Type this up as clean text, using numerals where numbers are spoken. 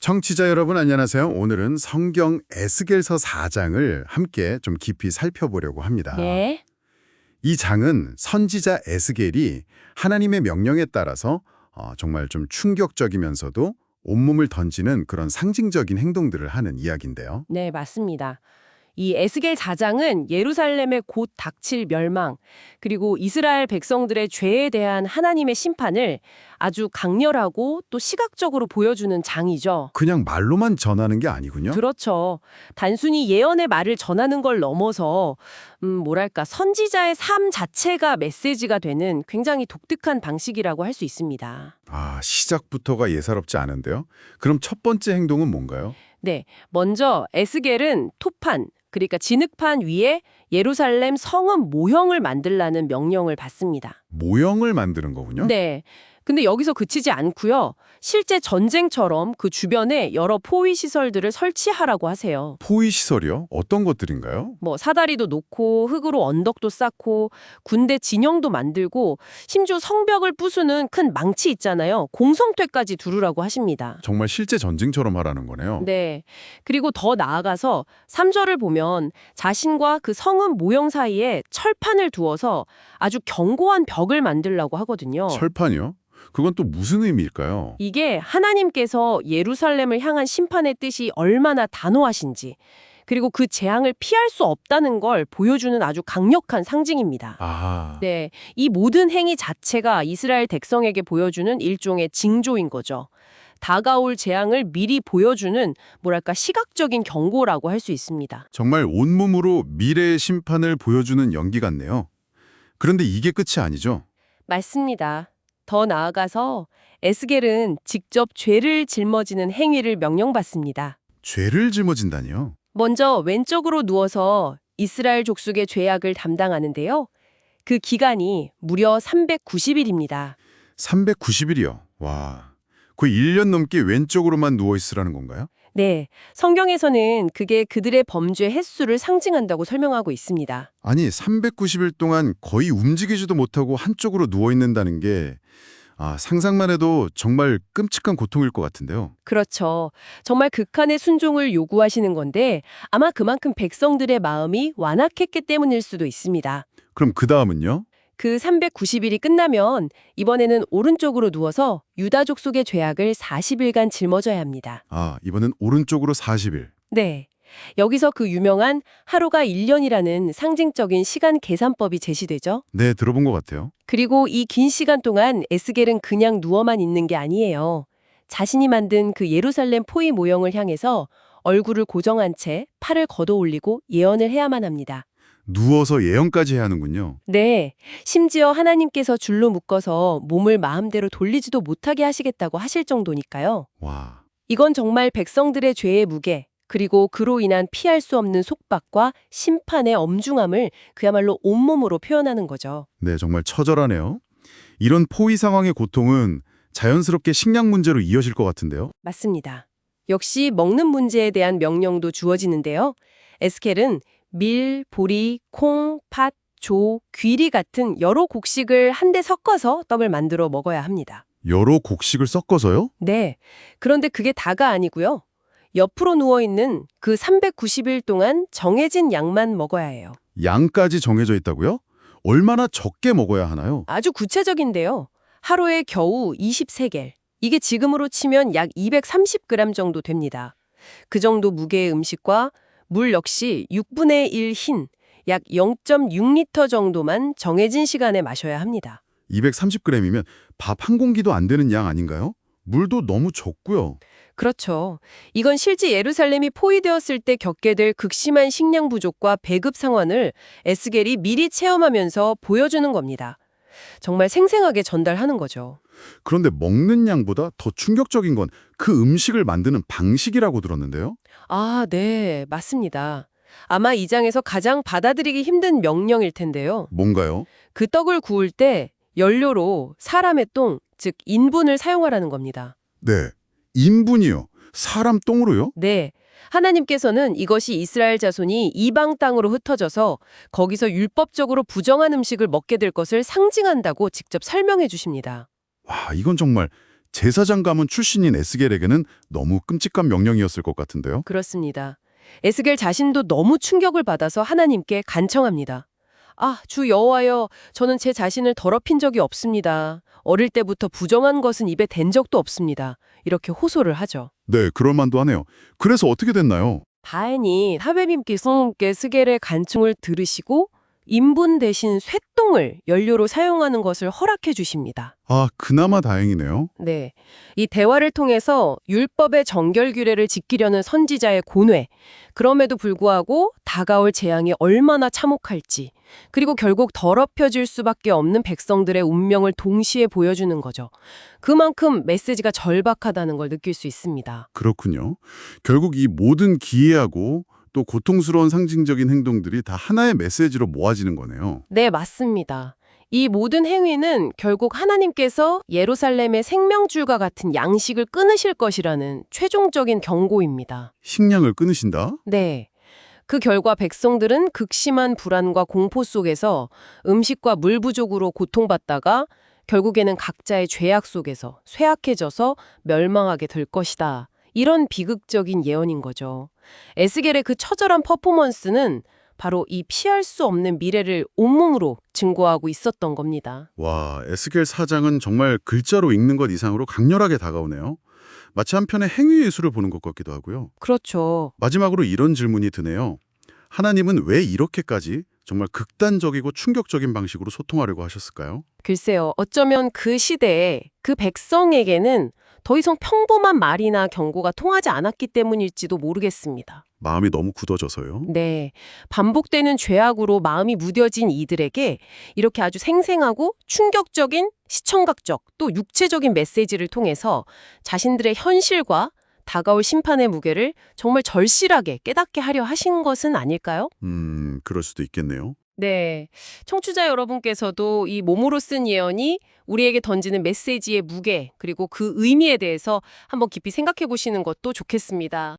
청취자 여러분 안녕하세요. 오늘은 성경 에스겔서 4장을 함께 좀 깊이 살펴보려고 합니다. 네, 이 장은 선지자 에스겔이 하나님의 명령에 따라서 정말 좀 충격적이면서도 온몸을 던지는 그런 상징적인 행동들을 하는 이야기인데요. 네, 맞습니다. 이 에스겔 4장은 예루살렘의 곧 닥칠 멸망, 그리고 이스라엘 백성들의 죄에 대한 하나님의 심판을 아주 강렬하고 또 시각적으로 보여주는 장이죠. 그냥 말로만 전하는 게 아니군요. 그렇죠. 단순히 예언의 말을 전하는 걸 넘어서 뭐랄까 선지자의 삶 자체가 메시지가 되는 굉장히 독특한 방식이라고 할 수 있습니다. 시작부터가 예사롭지 않은데요. 그럼 첫 번째 행동은 뭔가요? 네, 먼저 에스겔은 토판, 그러니까 진흙판 위에 예루살렘 성읍 모형을 만들라는 명령을 받습니다. 모형을 만드는 거군요. 네. 근데 여기서 그치지 않고요. 실제 전쟁처럼 그 주변에 여러 포위 시설들을 설치하라고 하세요. 포위 시설이요? 어떤 것들인가요? 뭐 사다리도 놓고 흙으로 언덕도 쌓고 군대 진영도 만들고 심지어 성벽을 부수는 큰 망치 있잖아요. 공성퇴까지 두르라고 하십니다. 정말 실제 전쟁처럼 하라는 거네요. 네. 그리고 더 나아가서 3절을 보면 자신과 그 성읍 모형 사이에 철판을 두어서 아주 견고한 벽을 만들라고 하거든요. 철판이요? 그건 또 무슨 의미일까요? 이게 하나님께서 예루살렘을 향한 심판의 뜻이 얼마나 단호하신지, 그리고 그 재앙을 피할 수 없다는 걸 보여주는 아주 강력한 상징입니다. 네, 이 모든 행위 자체가 이스라엘 백성에게 보여주는 일종의 징조인 거죠. 다가올 재앙을 미리 보여주는 뭐랄까 시각적인 경고라고 할 수 있습니다. 정말 온몸으로 미래의 심판을 보여주는 연기 같네요. 그런데 이게 끝이 아니죠? 맞습니다. 더 나아가서 에스겔은 직접 죄를 짊어지는 행위를 명령받습니다. 죄를 짊어진다니요? 먼저 왼쪽으로 누워서 이스라엘 족속의 죄악을 담당하는데요. 그 기간이 무려 390일입니다. 390일이요. 와, 거의 1년 넘게 왼쪽으로만 누워있으라는 건가요? 네, 성경에서는 그게 그들의 범죄 횟수를 상징한다고 설명하고 있습니다. 아니, 390일 동안 거의 움직이지도 못하고 한쪽으로 누워있는다는 게 상상만 해도 정말 끔찍한 고통일 것 같은데요. 그렇죠. 정말 극한의 순종을 요구하시는 건데 아마 그만큼 백성들의 마음이 완악했기 때문일 수도 있습니다. 그럼 그 다음은요? 그 390일이 끝나면 이번에는 오른쪽으로 누워서 유다 족속의 죄악을 40일간 짊어져야 합니다. 이번엔 오른쪽으로 40일. 네. 여기서 그 유명한 하루가 1년이라는 상징적인 시간 계산법이 제시되죠. 네, 들어본 것 같아요. 그리고 이 긴 시간 동안 에스겔은 그냥 누워만 있는 게 아니에요. 자신이 만든 그 예루살렘 포위 모형을 향해서 얼굴을 고정한 채 팔을 걷어 올리고 예언을 해야만 합니다. 누워서 예언까지 해야 하는군요. 네, 심지어 하나님께서 줄로 묶어서 몸을 마음대로 돌리지도 못하게 하시겠다고 하실 정도니까요. 와, 이건 정말 백성들의 죄의 무게, 그리고 그로 인한 피할 수 없는 속박과 심판의 엄중함을 그야말로 온몸으로 표현하는 거죠. 네, 정말 처절하네요. 이런 포위 상황의 고통은 자연스럽게 식량 문제로 이어질 것 같은데요. 맞습니다. 역시 먹는 문제에 대한 명령도 주어지는데요. 에스겔은 밀, 보리, 콩, 팥, 조, 귀리 같은 여러 곡식을 한데 섞어서 떡을 만들어 먹어야 합니다. 여러 곡식을 섞어서요? 네, 그런데 그게 다가 아니고요. 옆으로 누워있는 그 390일 동안 정해진 양만 먹어야 해요. 양까지 정해져 있다고요? 얼마나 적게 먹어야 하나요? 아주 구체적인데요. 하루에 겨우 23개. 이게 지금으로 치면 약 230g 정도 됩니다. 그 정도 무게의 음식과 물 역시 6분의 1 흰, 약 0.6리터 정도만 정해진 시간에 마셔야 합니다. 230g이면 밥 한 공기도 안 되는 양 아닌가요? 물도 너무 적고요. 그렇죠. 이건 실제 예루살렘이 포위되었을 때 겪게 될 극심한 식량 부족과 배급 상황을 에스겔이 미리 체험하면서 보여주는 겁니다. 정말 생생하게 전달하는 거죠. 그런데 먹는 양보다 더 충격적인 건 그 음식을 만드는 방식이라고 들었는데요. 네, 맞습니다. 아마 이 장에서 가장 받아들이기 힘든 명령일 텐데요. 뭔가요? 그 떡을 구울 때 연료로 사람의 똥, 즉 인분을 사용하라는 겁니다. 네, 인분이요. 사람 똥으로요? 네, 하나님께서는 이것이 이스라엘 자손이 이방 땅으로 흩어져서 거기서 율법적으로 부정한 음식을 먹게 될 것을 상징한다고 직접 설명해 주십니다. 와, 이건 정말 제사장 가문 출신인 에스겔에게는 너무 끔찍한 명령이었을 것 같은데요. 그렇습니다. 에스겔 자신도 너무 충격을 받아서 하나님께 간청합니다. 아, 주 여호와여, 저는 제 자신을 더럽힌 적이 없습니다. 어릴 때부터 부정한 것은 입에 댄 적도 없습니다. 이렇게 호소를 하죠. 네, 그럴 만도 하네요. 그래서 어떻게 됐나요? 다행히 하베님께서 에스겔의 간청을 들으시고 인분 대신 쇠똥을 연료로 사용하는 것을 허락해 주십니다. 아, 그나마 다행이네요. 네, 이 대화를 통해서 율법의 정결규례를 지키려는 선지자의 고뇌, 그럼에도 불구하고 다가올 재앙이 얼마나 참혹할지, 그리고 결국 더럽혀질 수밖에 없는 백성들의 운명을 동시에 보여주는 거죠. 그만큼 메시지가 절박하다는 걸 느낄 수 있습니다. 그렇군요. 결국 이 모든 기이하고 또 고통스러운 상징적인 행동들이 다 하나의 메시지로 모아지는 거네요. 네, 맞습니다. 이 모든 행위는 결국 하나님께서 예루살렘의 생명줄과 같은 양식을 끊으실 것이라는 최종적인 경고입니다. 식량을 끊으신다? 네. 그 결과 백성들은 극심한 불안과 공포 속에서 음식과 물 부족으로 고통받다가 결국에는 각자의 죄악 속에서 쇠약해져서 멸망하게 될 것이다. 이런 비극적인 예언인 거죠. 에스겔의 그 처절한 퍼포먼스는 바로 이 피할 수 없는 미래를 온몸으로 증거하고 있었던 겁니다. 와, 에스겔 4장은 정말 글자로 읽는 것 이상으로 강렬하게 다가오네요. 마치 한편의 행위 예술을 보는 것 같기도 하고요. 그렇죠. 마지막으로 이런 질문이 드네요. 하나님은 왜 이렇게까지 정말 극단적이고 충격적인 방식으로 소통하려고 하셨을까요? 글쎄요. 어쩌면 그 시대에 그 백성에게는 더 이상 평범한 말이나 경고가 통하지 않았기 때문일지도 모르겠습니다. 마음이 너무 굳어져서요. 네. 반복되는 죄악으로 마음이 무뎌진 이들에게 이렇게 아주 생생하고 충격적인 시청각적 또 육체적인 메시지를 통해서 자신들의 현실과 다가올 심판의 무게를 정말 절실하게 깨닫게 하려 하신 것은 아닐까요? 그럴 수도 있겠네요. 네. 청취자 여러분께서도 이 몸으로 쓴 예언이 우리에게 던지는 메시지의 무게 그리고 그 의미에 대해서 한번 깊이 생각해 보시는 것도 좋겠습니다.